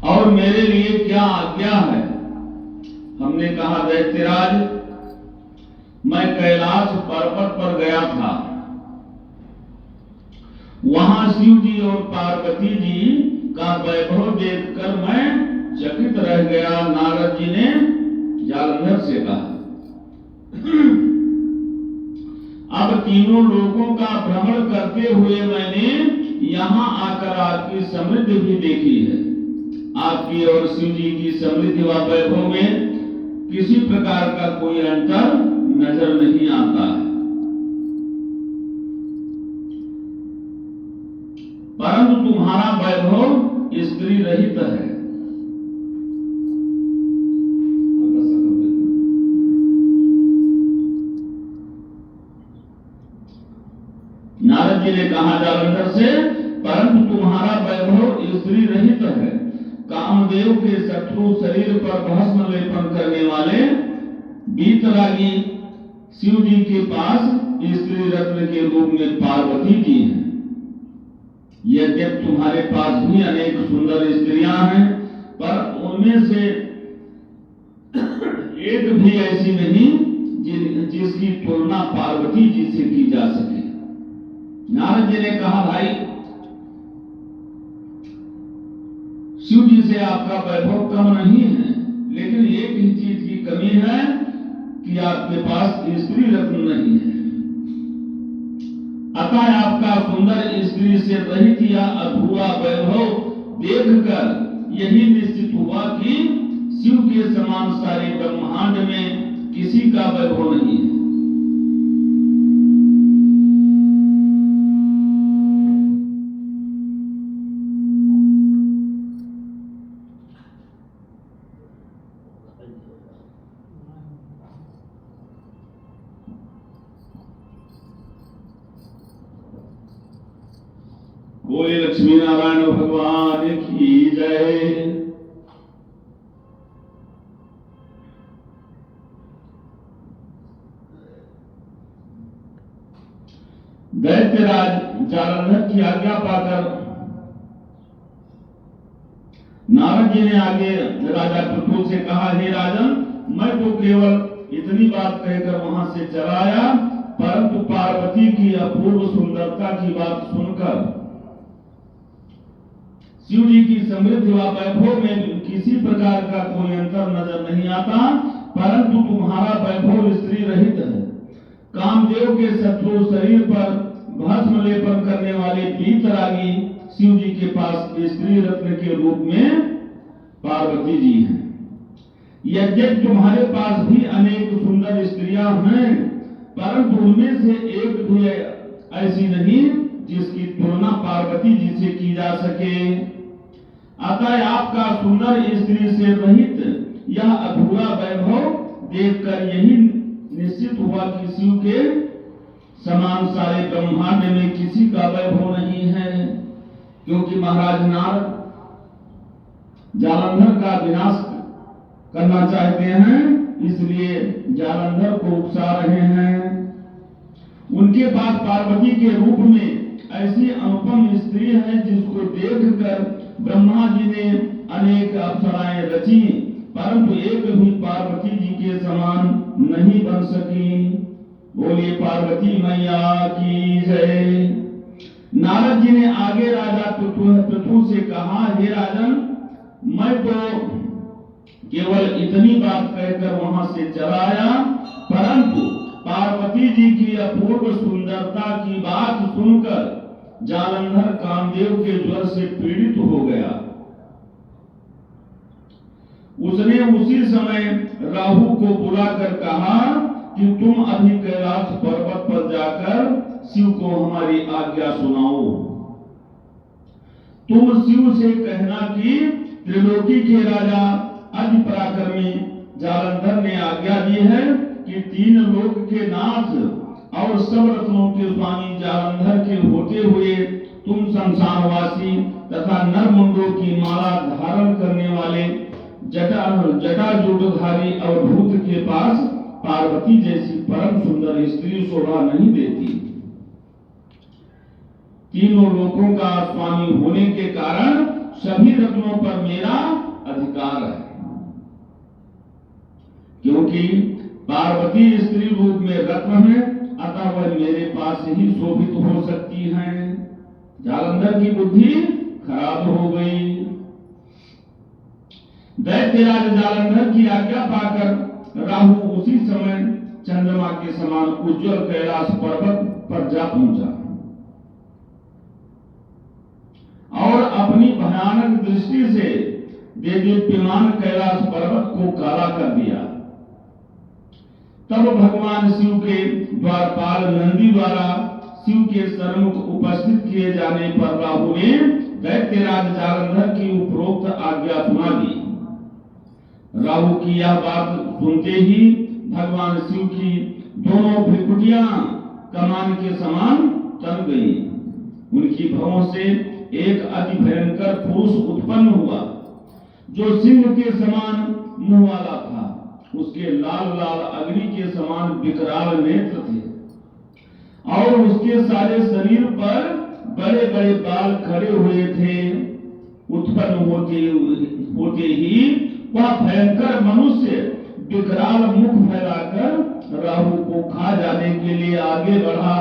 और मेरे लिए क्या आज्ञा है? हमने कहा, दैत्यराज, मैं कैलाश पर्वत पर गया था। वहां शिव जी और पार्वती जी का वैभव देखकर मैं चकित रह गया। नारद जी ने जालंधर से कहा, अब तीनों लोकों का भ्रमण करते हुए मैंने यहाँ आकर आपकी समृद्धि भी देखी है। आपकी और शिव जी की समृद्धि व वैभव में किसी प्रकार का कोई अंतर नजर नहीं आता है, परंतु तुम्हारा वैभव स्त्री रहित है। नारद जी ने कहा जालंधर से, परंतु तुम्हारा वैभव स्त्री रहित है। कामदेव के शत्रु शरीर पर भस्म लेपन करने वाले वीतरागी शिव जी के पास स्त्री रत्न के रूप में पार्वती जी हैं। यद्यपि तुम्हारे पास भी अनेक सुंदर स्त्रियां हैं, पर उनमें से एक भी ऐसी नहीं जिसकी तुलना पार्वती जी से की जा सके। नारद जी ने कहा, भाई, शिव जी से आपका वैभव कम नहीं है, लेकिन एक ही चीज की कमी है कि आपके पास स्त्री रत्न नहीं है। अतः आपका सुंदर स्त्री से रहित या अधूरा वैभव देखकर यही निश्चित हुआ कि शिव के समान सारे ब्रह्मांड में किसी का वैभव नहीं है। बोले लक्ष्मी नारायण भगवान की जय। दैत्यराज जालंधर की आज्ञा पाकर नारद जी ने आगे राजा पृथु से कहा, हे राजन, मैं तो केवल इतनी बात कहकर वहां से चला आया, परंतु पार्वती की अपूर्व सुंदरता की बात सुनकर शिव जी की समृद्धि व वैभव में किसी प्रकार का कोई अंतर नजर नहीं आता, परंतु तुम्हारा वैभव स्त्री रहित है। कामदेव के शत्रु शरीर पर भस्म लेपन करने वाले वीतरागी शिव जी के पास स्त्री रत्न के रूप में पार्वती जी हैं। यद्यपि तुम्हारे पास भी अनेक सुंदर स्त्रियां हैं, परंतु उनमें से एक भी ऐसी नहीं जिसकी तुलना पार्वती जी से की जा सके। अतः आपका सुंदर स्त्री से रहित यह अधूरा वैभव देखकर यही निश्चित हुआ कि शिव के समान सारे ब्रह्मांड में किसी का वैभव नहीं है। क्योंकि महाराज नारद जालंधर का विनाश करना चाहते हैं, इसलिए जालंधर को उकसा रहे हैं। उनके पास पार्वती के रूप में ऐसी अनुपम स्त्री है जिसको देखकर ब्रह्मा जी ने अनेक अप्सराएं रची, परंतु एक भी पार्वती जी के समान नहीं बन सकी। बोलिए पार्वती मैया की जय। नारद जी ने आगे राजा पृथु से कहा, हे राजन, मैं तो केवल इतनी बात कहकर वहां से चला आया, परंतु पार्वती जी की अपूर्व सुंदरता की बात सुनकर जालंधर कामदेव के ज्वर से पीड़ित हो गया। उसने उसी समय राहु को बुलाकर कहा कि तुम अभी कैलाश पर्वत पर जाकर शिव को हमारी आज्ञा सुनाओ। तुम शिव से कहना कि त्रिलोकी के राजा अति पराक्रमी जालंधर ने आज्ञा दी है कि तीन लोक के नाथ और सब रत्नों के स्वामी जालंधर के होते हुए तुम संसारवासी तथा नरमुंडों की माला धारण करने वाले जटाजूटधारी अवधूत के पास पार्वती जैसी परम सुंदर स्त्री शोभा नहीं देती। तीनों लोकों का स्वामी होने के कारण सभी शत्रुओं पर मेरा अधिकार है, क्योंकि पार्वती स्त्री रूप में रत्न है, अतः वह मेरे पास ही शोभित हो सकती हैं। जालंधर की बुद्धि खराब हो गई। दैत्यराज जालंधर की आज्ञा पाकर राहु उसी समय चंद्रमा के समान उज्जवल कैलाश पर्वत पर जा पहुंचा और अपनी भयानक दृष्टि से देदीप्यमान कैलाश पर्वत को काला कर दिया। तब भगवान शिव के द्वारपाल नंदी द्वारा शिव के सन्मुख उपस्थित किए जाने पर राहु ने दैत्यराज जालंधर की उपरोक्त आज्ञा सुना दी। राहु की यह बात सुनते ही भगवान शिव की दोनों भ्रिकुटियां कमान के समान तन गई। उनकी भवों से एक अति भयंकर पुरुष उत्पन्न हुआ, जो सिंह के समान मुंह वाला था। उसके लाल लाल अग्नि के समान विकराल नेत्र थे और उसके सारे शरीर पर बड़े बड़े बाल खड़े हुए थे। उत्पन्न होते ही वह भयंकर मनुष्य विकराल मुख फैलाकर राहु को खा जाने के लिए आगे बढ़ा।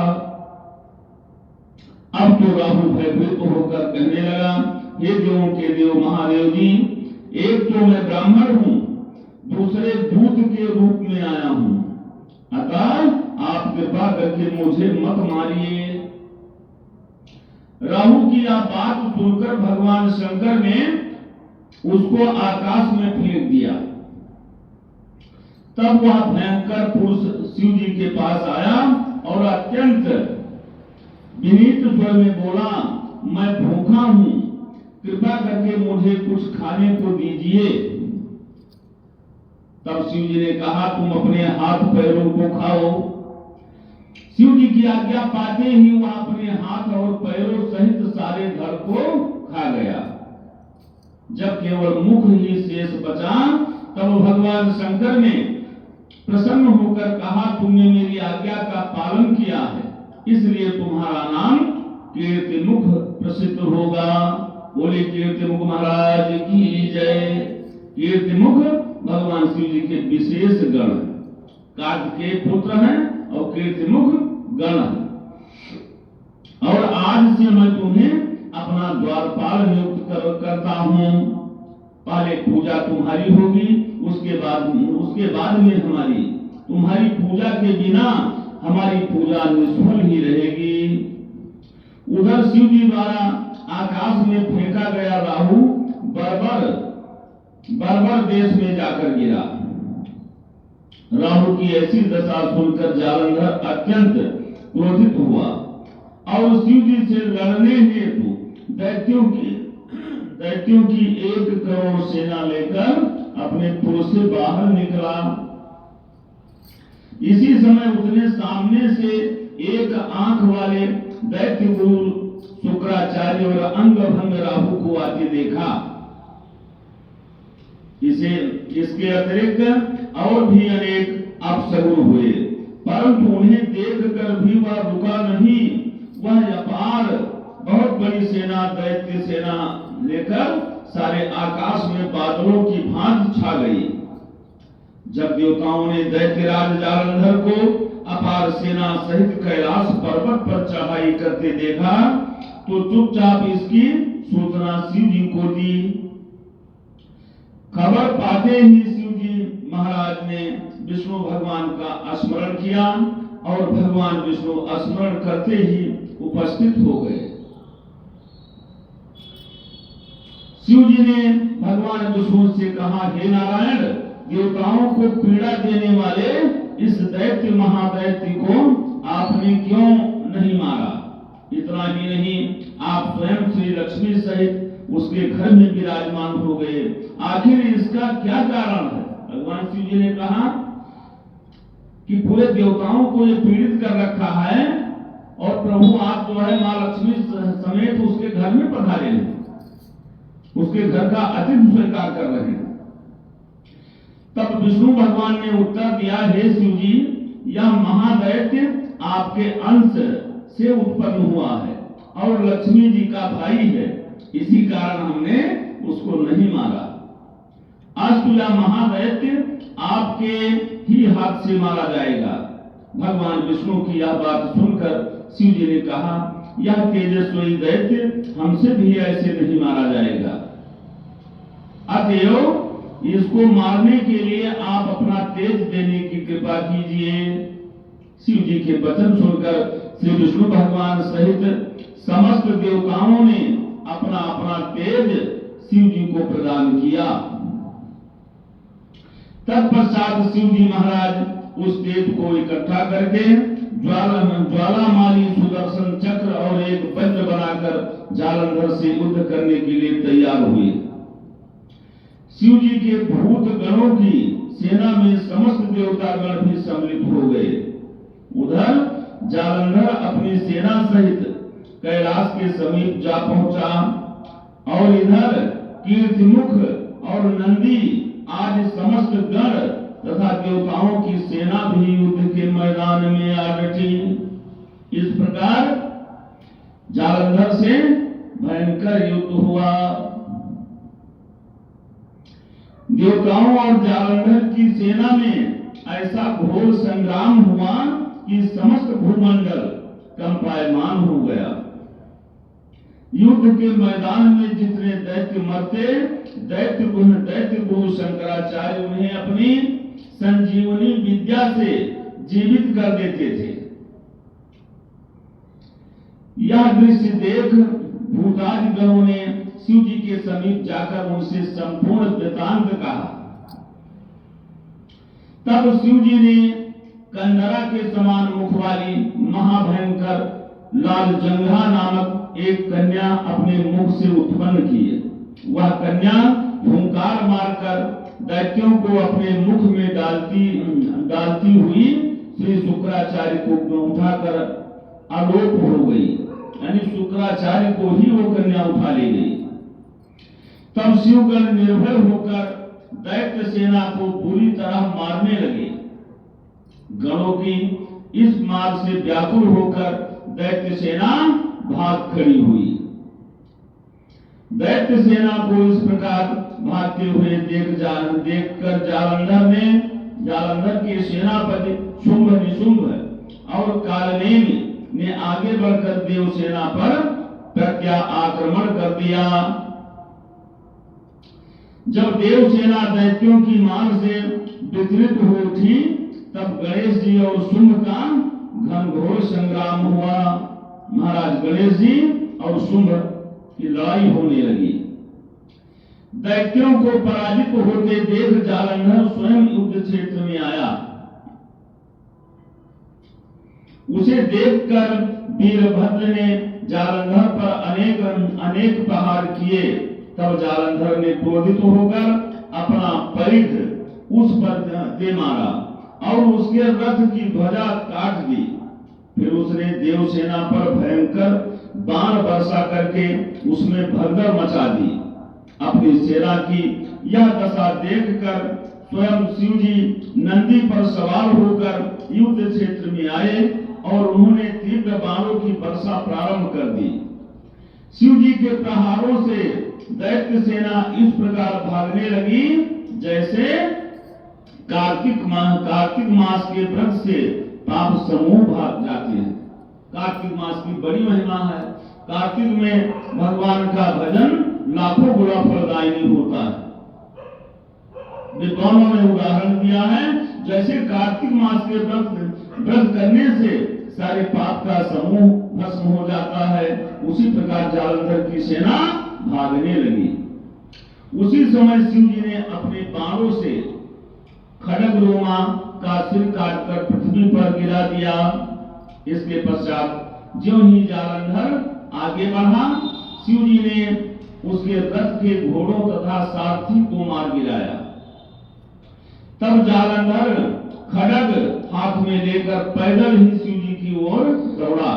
अब तो राहु भयभीत होकर कहने लगा, हे देवों के देव महादेव जी, एक तो मैं ब्राह्मण हूँ, दूसरे दूत के रूप में आया हूँ, अतः आप कृपा करके मुझे मत मारिए। राहु की यह बात सुनकर भगवान शंकर ने उसको आकाश में फेंक दिया। तब वह भयंकर पुरुष शिव जी के पास आया और अत्यंत विनीत स्वर में बोला, मैं भूखा हूं, कृपा करके मुझे कुछ खाने को दीजिए। तब शिव जी ने कहा, तुम अपने हाथ पैरों को खाओ। शिव जी की आज्ञा पाते ही वह अपने हाथ और पैरों सहित सारे धड़ को खा गया। जब केवल मुख ही शेष बचा, तब भगवान शंकर ने प्रसन्न होकर कहा, तुमने मेरी आज्ञा का पालन किया है, इसलिए तुम्हारा नाम कीर्तिमुख प्रसिद्ध होगा। बोले कीर्तिमुख महाराज की जय। कीर्तिमुख भगवान शिव जी के विशेष गण, कार्तिकेय पुत्र हैं और कीर्तिमुख गण है। और आज से मैं तुम्हें अपना द्वारपाल नियुक्त करता हूँ। पहले पूजा तुम्हारी होगी, उसके बाद में हमारी। तुम्हारी पूजा के बिना हमारी पूजा निष्फल ही रहेगी। उधर शिव जी द्वारा आकाश में फेंका गया राहु बर्बर देश में जाकर गिरा। राहु की ऐसी दशा सुनकर जालंधर अत्यंत क्रोधित हुआ और शिव जी से लड़ने हेतु दैत्यों की 1 करोड़ सेना लेकर अपने पुर से बाहर निकला। इसी समय उसने सामने से एक आंख वाले दैत्य गुरु शुक्राचार्य और अंगभंग राहु को आते देखा। इसके अतिरिक्त और भी अनेक अपशगुन हुए, परंतु उन्हें देखकर भी वह रुका नहीं। वह अपार बहुत बड़ी सेना, दैत्य सेना लेकर सारे आकाश में बादलों की भांति छा गई। जब देवताओं ने दैत्यराज जालंधर को अपार सेना सहित कैलाश पर्वत पर चढ़ाई करते देखा, तो चुपचाप इसकी सूचना शिव जी को दी। खबर पाते ही शिव जी महाराज ने विष्णु भगवान का स्मरण किया और भगवान विष्णु स्मरण करते ही उपस्थित हो गए। शिव जी ने भगवान विष्णु से कहा, हे नारायण, देवताओं को पीड़ा देने वाले इस दैत्य महादैत्य को आपने क्यों नहीं मारा? इतना ही नहीं, आप स्वयं श्री लक्ष्मी सहित उसके घर में विराजमान हो गए। आखिर इसका क्या कारण है? भगवान शिव जी ने कहा कि पूरे देवताओं को ये पीड़ित कर रखा है और प्रभु आप जो है माँ लक्ष्मी समेत उसके घर में पधारे हैं, उसके घर का अतिथि स्वीकार कर रहे हैं। तब विष्णु भगवान ने उत्तर दिया, हे शिव जी, यह महादैत्य आपके अंश से उत्पन्न हुआ है और लक्ष्मी जी का भाई है, इसी कारण हमने उसको तथास्तु यह महादैत्य आपके ही हाथ से मारा जाएगा। भगवान विष्णु की यह बात सुनकर शिव जी ने कहा, यह तेजस्वी दैत्य हमसे भी ऐसे नहीं मारा जाएगा, अतएव इसको मारने के लिए आप अपना तेज देने की कृपा कीजिए। शिव जी के वचन सुनकर श्री विष्णु भगवान सहित समस्त देवताओं ने अपना अपना तेज शिव जी को प्रदान किया। तत्पश्चात शिव जी महाराज उस तेज को इकट्ठा करके ज्वालामाली सुदर्शन चक्र और एक वज्र बनाकर जालंधर से युद्ध करने के लिए तैयार हुए। शिव जी के भूत गणों की सेना में समस्त देवतागण भी सम्मिलित हो गए। उधर जालंधर अपनी सेना सहित कैलाश के समीप जा पहुंचा और इधर कीर्तिमुख और नंदी आज समस्त गण तथा देवताओं की सेना भी युद्ध के मैदान में आ डटी। इस प्रकार जालंधर से भयंकर युद्ध हुआ। देवताओं और जालंधर की सेना में ऐसा घोर संग्राम हुआ कि समस्त भूमंडल कंपायमान हो गया। युद्ध के मैदान में जितने दैत्य मरते, दैत्य गुरु शंकराचार्य उन्हें अपनी संजीवनी विद्या से जीवित कर देते थे। यह दृश्य देख भूतादि गणों ने शिव जी के समीप जाकर उनसे संपूर्ण वृतांत कहा। तब शिव जी ने कंदरा के समान मुख वाली महाभयंकर लाल जंघा नामक एक कन्या अपने मुख से उत्पन्न की। वह कन्या हुंकार मारकर दैत्यों को अपने मुख में डालती हुई श्री शुक्राचार्य को उठाकर आलोप हो गई, यानी शुक्राचार्य को ही वो कन्या उठा ले गई। तब शिवगण निर्भय होकर दैत्य सेना को बुरी तरह मारने लगे। गणों की इस मार से व्याकुल होकर दैत्य सेना भाग खड़ी हुई। दैत्य सेना को इस प्रकार भागते हुए देखकर जालंधर के सेनापति शुंभ निशुंभ और कालनेमि ने आगे बढ़कर देव सेना पर प्रत्याक्रमण कर दिया। जब देव सेना दैत्यों की मार से विचलित हो उठी, तब गणेश जी और शुंभ का घनघोर संग्राम हुआ। महाराज गणेश जी और शुंभ की लड़ाई होने लगी। दैत्यों को पराजित होते देख जालंधर स्वयं युद्ध क्षेत्र में आया। उसे देखकर वीरभद्र ने जालंधर पर अनेक प्रहार किए। तब जालंधर ने क्रोधित होकर अपना परिघ उस पर दे मारा और उसके रथ की ध्वजा काट दी। फिर उसने देवसेना पर भयंकर बाण वर्षा करके उसमें भगदड़ मचा दी। अपनी सेना की यह दशा देखकर स्वयं शिव जी नंदी पर सवार होकर युद्ध क्षेत्र में आए और उन्होंने तीव्र बाणों की वर्षा प्रारंभ कर दी। शिव जी के प्रहारों से दैत्य सेना इस प्रकार भागने लगी जैसे कार्तिक मास के व्रत से पाप समूह भाग जाते हैं। कार्तिक मास की बड़ी महिमा है। कार्तिक में भगवान का भजन लाखों गुना फलदायी होता है। विद्वानों ने उदाहरण दिया है, जैसे कार्तिक मास के व्रत करने से सारे पाप का समूह भस्म हो जाता है, उसी प्रकार जालंधर की सेना भागने लगी। उसी समय शिव जी ने अपने बाणों से खड्ग रोमा का सिर काटकर पृथ्वी पर गिरा दिया। इसके पश्चात ज्यों ही जालंधर आगे बढ़ा, शिव जी ने उसके रथ के घोड़ों तथा सारथी को मार गिराया। तब जालंधर खड्ग हाथ में लेकर पैदल ही शिव जी की ओर दौड़ा।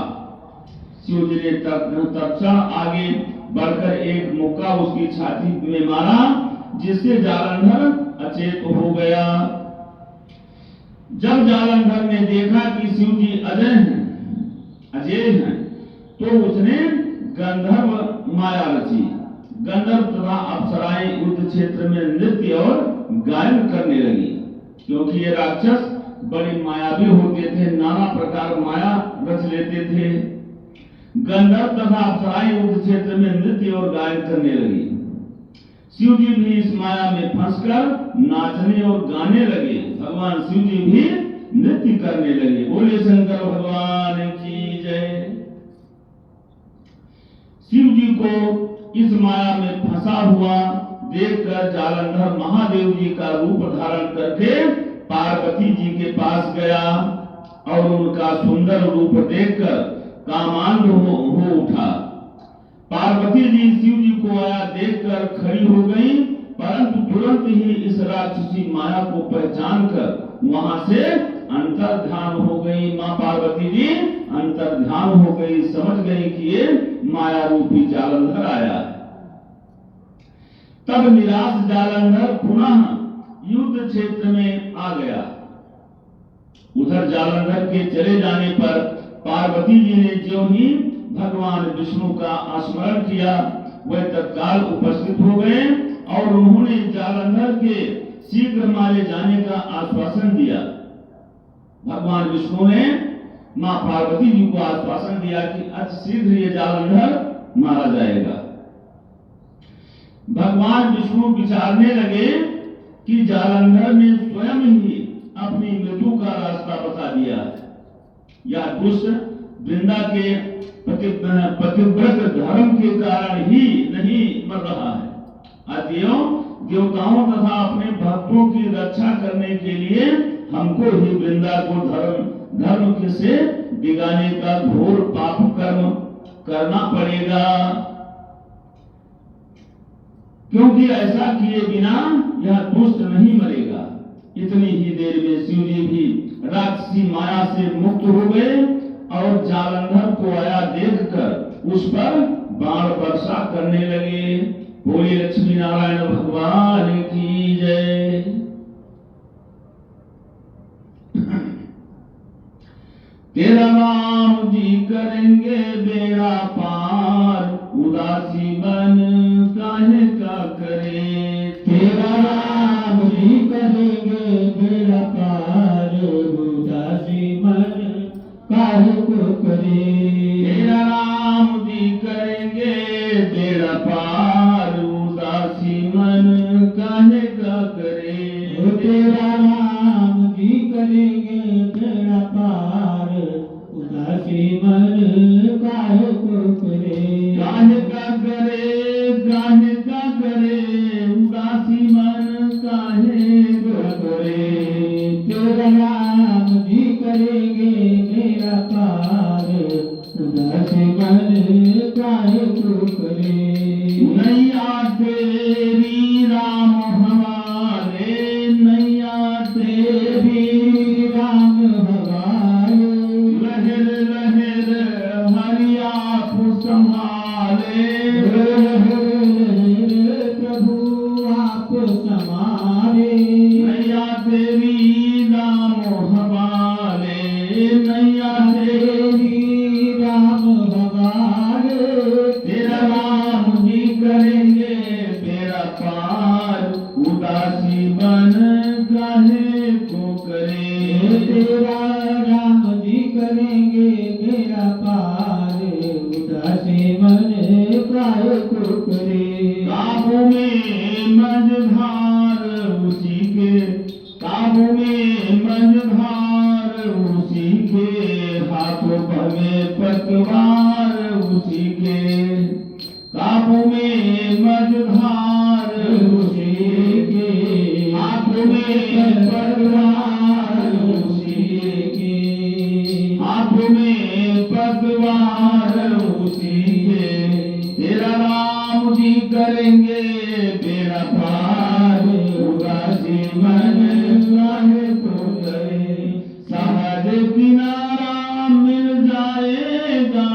शिव जी ने तत्क्षण आगे बढ़कर एक मुक्का उसकी छाती में मारा, जिससे जालंधर अचेत हो गया। जब जालंधर ने देखा कि शिव जी अजय हैं, तो उसने गंधर्व माया रची। गंधर्व तथा अप्सराएं युद्ध क्षेत्र में नृत्य और गायन करने लगी, क्योंकि ये राक्षस बड़े मायावी होते थे, नाना प्रकार माया रच लेते थे। गंधर्व तथा अप्सराएं युद्ध क्षेत्र में नृत्य और गायन करने लगी। शिव जी भी इस माया में फंसकर नाचने और गाने लगे। भगवान शिव जी भी नृत्य करने लगे। बोले शंकर भगवान की जय। शिव जी को इस माया में फंसा हुआ देखकर जालंधर महादेव जी का रूप धारण करके पार्वती जी के पास गया और उनका सुंदर रूप देखकर कामांध हो उठा। पार्वती जी शिव जी को आया देखकर खड़ी हो गई, परंतु तुरंत ही इस राक्षसी माया को पहचान कर वहां से अंतर्ध्यान हो गई। मां पार्वती जी अंतर्ध्यान हो गई, समझ गई कि ये माया रूपी जालंधर आया। तब निराश जालंधर पुनः युद्ध क्षेत्र में आ गया। उधर जालंधर के चले जाने पर पार्वती जी ने ज्यों ही भगवान विष्णु का स्मरण किया, वह तत्काल उपस्थित हो गए और उन्होंने जालंधर के शीघ्र मारे जाने का आश्वासन दिया। भगवान विष्णु ने मां पार्वती जी को आश्वासन दिया कि अति शीघ्र ये जालंधर मारा जाएगा। भगवान विष्णु विचारने लगे कि जालंधर ने स्वयं ही अपनी मृत्यु का रास्ता बता दिया। यह दुष्ट वृंदा के पतिव्रत धर्म के कारण ही नहीं मर रहा है। अतएव देवताओं तथा अपने भक्तों की रक्षा करने के लिए हमको ही वृंदा को धर्म से बिगाने का घोर पाप कर्म करना पड़ेगा, क्योंकि ऐसा किए बिना यह दुष्ट नहीं मरेगा। इतनी ही देर में शिव जी भी राक्षसी माया से मुक्त हो गए और जालंधर को आया देखकर उस पर बाण वर्षा करने लगे। बोले लक्ष्मी नारायण भगवान की जय। तेरा नाम जी करेंगे बेड़ा पार, उदासी मन काहे का करे। तेरा नाम जी करेंगे बेड़ा पार, उदासी मन काहे को करे। तेरा नाम जी करेंगे बेड़ा पार, उदासी मन काहे का करे। तेरा नाम जी करेंगे बेड़ा पार, उदासी मन काहे को करे। काहे का करे, काहे का करे, उदासी मन काहे का करे। तेरा नाम जी करेंगे बेड़ा पार, उदासी मन काहे को करे। नैया तेरी राम हमारे, नैया तेरी राम हमारे। लहर लहर हरि आप संभाले। प्रभु आप समारे। नैया तेरी राम हमारे, नैया तेरी राम हमारे। तेरा नाम जी करेंगे बेड़ा पार, उदासी मन काहे को करे। तेरा राम जी करेंगे बेड़ा पार, उदासी मन काहे को करे। काबू में मझधार उसी के, काबू में मझधार उसी के, हाथों भगे पतवार उसी के। काबू में मझधार उसी के, हाथों में पतवार उसी के, हाथों में पतवार उसी के। तेरा नाम जी करेंगे बेड़ा पार, उदासी मन काहे को करे। सहज किनारा मिल जाएगा,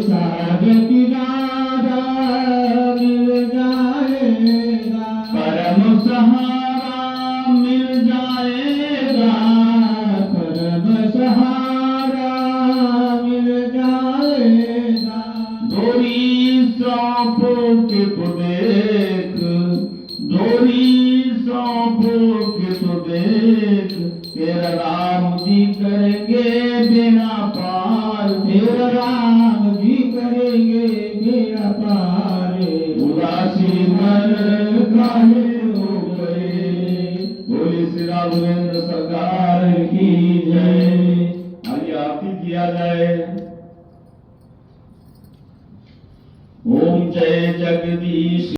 सहज किनारा मिल जाएगा। परम सहारा मिल जाएगा। परम सहारा मिल जाएगा। डोरी सौंप के तो देख, राम जी करेंगे बेड़ा पार, तेरा राम जी करेंगे बेड़ा पार। उदासी मन काहे हो गए। बोली श्री राघवेंद्र सरकार की जय। आइए आरती किया जाए। ओम जय जगदीश।